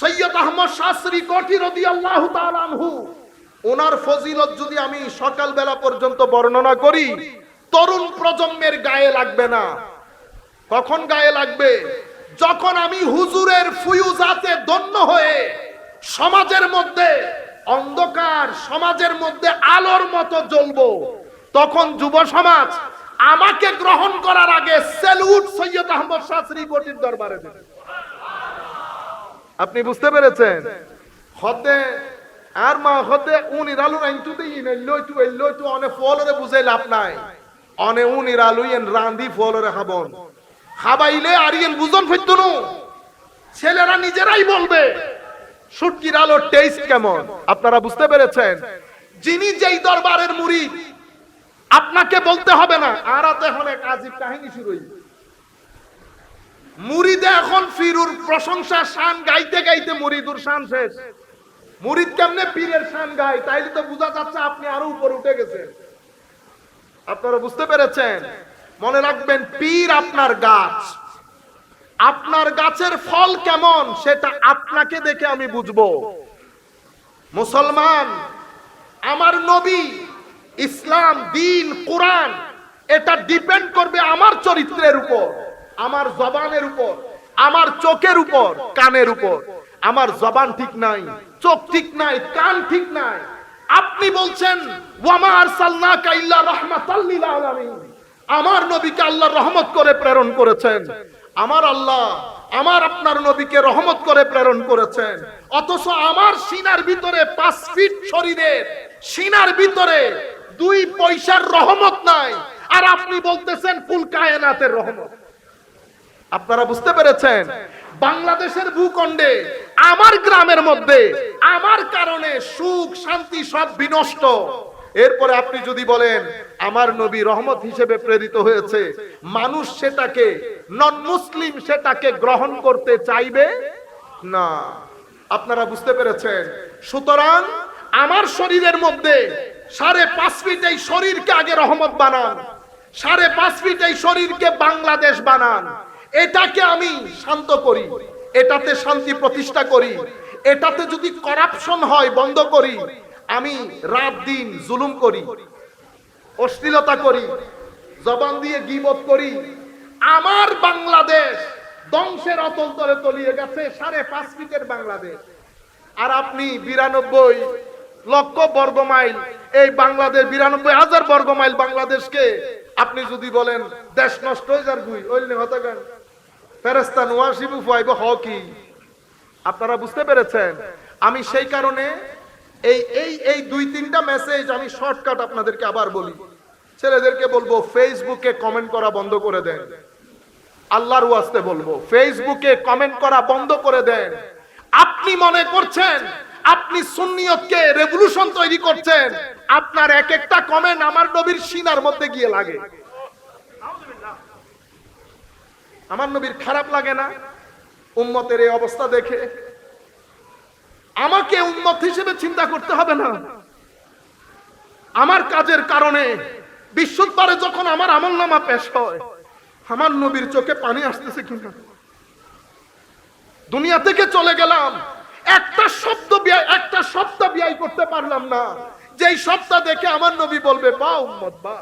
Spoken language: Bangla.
সৈয়দ আহমদ শাস্ত্রী কোটি রাদিয়াল্লাহু তাআলা আনহু, ওনার ফজিলত যদি আমি সকালবেলা পর্যন্ত বর্ণনা করি, তরুণ প্রজন্মের গায়ে লাগবে না। কখন গায়ে লাগবে? যখন আমি হুজুরের ফুয়ুজাতে ধন্য হয়ে সমাজের মধ্যে অন্ধকার, সমাজের মধ্যে আলোর মতো জ্বলবো, তখন যুব সমাজ আমাকে গ্রহণ করার আগে স্যালুট সৈয়দ আহমদ শাস্ত্রী কোটির দরবারে দেবে। আপনি বুঝতে পেরেছেন? হতে আর মা হতে উনি রালু রাইনটু দেই না লইটু অনে ফলরে বুঝাই লাভ নাই। অনে উনি রালু এন রান্দি ফলরে খাবন খাবাইলে আরিয়েন বুঝন ফেতুনু ছেলেরা নিজেরাই বলবে শুটকির আলোর টেস্ট কেমন। আপনারা বুঝতে পেরেছেন? যিনি যেই দরবারের মুরিদ আপনাকে বলতে হবে না। আরাতে এখন এক আজীব কাহিনী শুরু হইছে। মুরিদে এখন ফিরুর প্রশংসা শান গাইতে গাইতে মুরিদুর শান শেষ। মুরিদ কেমনে পীরের শান গায়, তাইলে তো বোঝা যাচ্ছে আপনি আরো উপরে উঠে গেছেন। আপনারা বুঝতে পেরেছেন? মনে রাখবেন, পীর আপনার গাছ, আপনার গাছের ফল কেমন সেটা আপনাকে দেখে আমি বুঝবো। মুসলমান, আমার নবী, ইসলাম, দ্বীন, কোরআন, এটা ডিপেন্ড করবে আমার চরিত্রের উপর, আমার জবানের উপর, আমার চোখের উপর, কানের উপর। আমার জবান ঠিক নাই, চোখ ঠিক নাই, কান ঠিক নাই। আপনি বলছেন ওয়ামা আরসালনাকা ইল্লা রাহমাতাল লিল আলামিন, আমার নবীকে আল্লাহ রহমত করে প্রেরণ করেছেন। আমার আল্লাহ আমার আপনার নবীকে রহমত করে প্রেরণ করেছেন, অথচ আমার সিনার ভিতরে 5 ফিট শরীরের সিনার ভিতরে 2 পয়সার রহমত নাই, আর আপনি বলতেছেন কুল কায়নাতের রহমত। আপনারা বুঝতে পেরেছেন? বাংলাদেশের ভূখণ্ডে আমার গ্রামের মধ্যে আমার কারণে সুখ শান্তি সব বিনষ্ট। এরপরে আপনি যদি বলেন আমার নবী রহমত হিসেবে প্রেরিত হয়েছে, মানুষ সেটাকে, নন মুসলিম সেটাকে গ্রহণ করতে চাইবে না। আপনারা বুঝতে পেরেছেন? সুতরাং আমার শরীরের মধ্যে 5.5 ফিট এই শরীরকে আগে রহমত বানান, 5.5 ফিট এই শরীরকে বাংলাদেশ বানান। এটাকে আমি শান্ত করি, এটাতে শান্তি প্রতিষ্ঠা করি, এটাতে যদি করাপশন হয় বন্ধ করি। আমি রাত দিন জুলুম করি, অশ্লীলতা করি, জবান দিয়ে গীবত করি। আমার বাংলাদেশ ধ্বংসের অতল তলে তলিয়ে গেছে, 5.5 ফিটের বাংলাদেশ। আর আপনি 92 লক্ষ বর্গ মাইল এই বাংলাদেশ, 92,000 বর্গ মাইল বাংলাদেশকে আপনি যদি বলেন দেশ নষ্ট হয়ে যার গুই ওইলে হতে গান ফেরেশতা নোয়াশিবু ফাইব হকি। আপনারা বুঝতে পেরেছেন? আমি সেই কারণে এই 2-3টা মেসেজ আমি শর্টকাট আপনাদেরকে আবার বলি। ছেলেদেরকে বলবো ফেসবুকে কমেন্ট করা বন্ধ করে দেন। আল্লাহর ওয়াস্তে বলবো ফেসবুকে কমেন্ট করা বন্ধ করে দেন। আপনি মনে করছেন আপনি সুন্নিয়তকে রেভলিউশন তৈরি করছেন, আপনার এক একটা কমেন্ট আমার নবীর সিনার মধ্যে গিয়ে লাগে। আমার নবীর খারাপ লাগে না উম্মতের এই অবস্থা দেখে? আমাকে উম্মত হিসেবে চিন্তা করতে হবে না? আমার কাজের কারণে বিশ্বদরবারে যখন আমার আমলনামা পেশ হয়, আমার নবীর চোখে পানি আসতেছে কিনা? দুনিয়া থেকে চলে গেলাম, একটা শব্দ ব্যয় করতে পারলাম না, যেই শব্দ দেখে আমার নবী বলবে বা উম্মত বা।